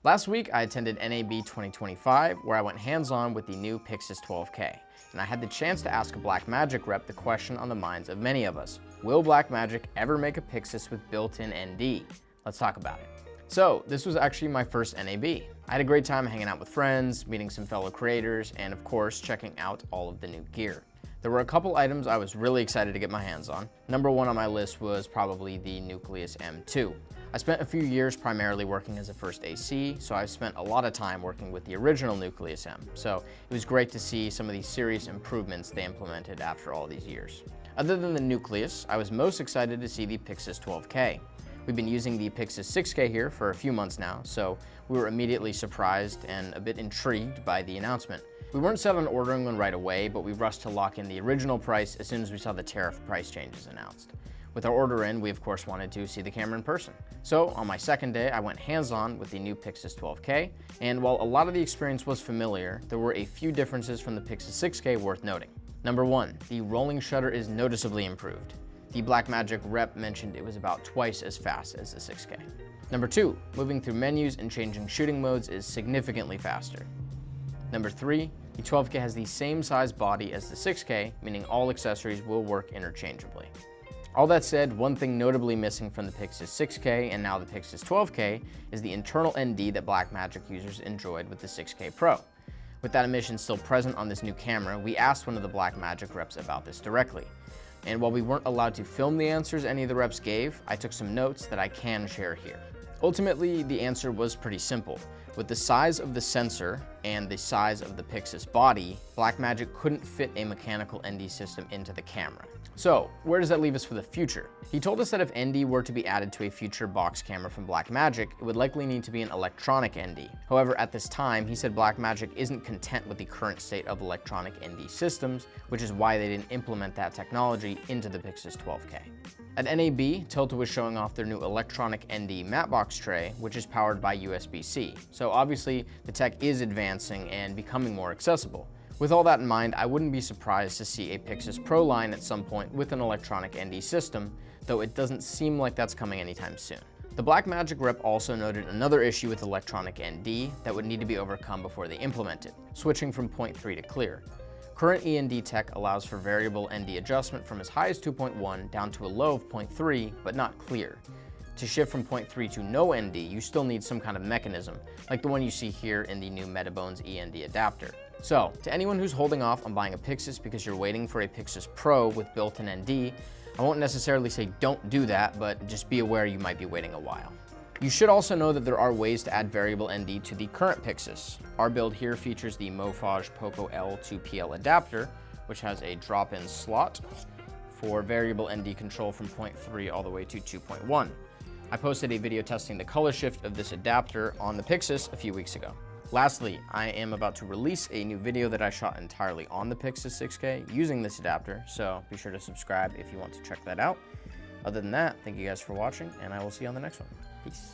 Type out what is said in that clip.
Last week, I attended NAB 2025, where I went hands-on with the new Pyxis 12K, and I had the chance to ask a Blackmagic rep the question on the minds of many of us. Will Blackmagic ever make a Pyxis with built-in ND? Let's talk about it. So, this was actually my first NAB. I had a great time hanging out with friends, meeting some fellow creators, and of course, checking out all of the new gear. There were a couple items I was really excited to get my hands on. Number one on my list was probably the Nucleus M2. I spent a few years primarily working as a first AC, so I've spent a lot of time working with the original Nucleus M, so it was great to see some of these serious improvements they implemented after all these years. Other than the Nucleus, I was most excited to see the Pyxis 12K. We've been using the Pyxis 6K here for a few months now, so we were immediately surprised and a bit intrigued by the announcement. We weren't set on ordering one right away, but we rushed to lock in the original price as soon as we saw the tariff price changes announced. With our order in, we of course wanted to see the camera in person. So on my second day, I went hands-on with the new Pyxis 12K, and while a lot of the experience was familiar, there were a few differences from the Pyxis 6K worth noting. Number one, the rolling shutter is noticeably improved. The Blackmagic rep mentioned it was about twice as fast as the 6K. Number two, moving through menus and changing shooting modes is significantly faster. Number three, the 12K has the same size body as the 6K, meaning all accessories will work interchangeably. All that said, one thing notably missing from the Pyxis 6K and now the Pyxis 12K is the internal ND that Blackmagic users enjoyed with the 6K Pro. With that omission still present on this new camera, we asked one of the Blackmagic reps about this directly. And while we weren't allowed to film the answers any of the reps gave, I took some notes that I can share here. Ultimately, the answer was pretty simple. With the size of the sensor and the size of the Pyxis body, Blackmagic couldn't fit a mechanical ND system into the camera. So, where does that leave us for the future? He told us that if ND were to be added to a future box camera from Blackmagic, it would likely need to be an electronic ND. However, at this time, he said Blackmagic isn't content with the current state of electronic ND systems, which is why they didn't implement that technology into the Pyxis 12K. At NAB, Tilta was showing off their new electronic ND matte box tray, which is powered by USB-C. So obviously, the tech is advancing and becoming more accessible. With all that in mind, I wouldn't be surprised to see a Pyxis Pro line at some point with an electronic ND system, though it doesn't seem like that's coming anytime soon. The Blackmagic rep also noted another issue with electronic ND that would need to be overcome before they implement it, switching from 0.3 to clear. Current END tech allows for variable ND adjustment from as high as 2.1 down to a low of 0.3, but not clear. To shift from 0.3 to no ND, you still need some kind of mechanism, like the one you see here in the new Metabones END adapter. So, to anyone who's holding off on buying a Pyxis because you're waiting for a Pyxis Pro with built-in ND, I won't necessarily say don't do that, but just be aware you might be waiting a while. You should also know that there are ways to add variable ND to the current Pyxis. Our build here features the Mofage Poco L2PL adapter, which has a drop-in slot for variable ND control from 0.3 all the way to 2.1. I posted a video testing the color shift of this adapter on the Pyxis a few weeks ago. Lastly, I am about to release a new video that I shot entirely on the Pyxis 6K using this adapter, so be sure to subscribe if you want to check that out. Other than that, thank you guys for watching, and I will see you on the next one. Peace.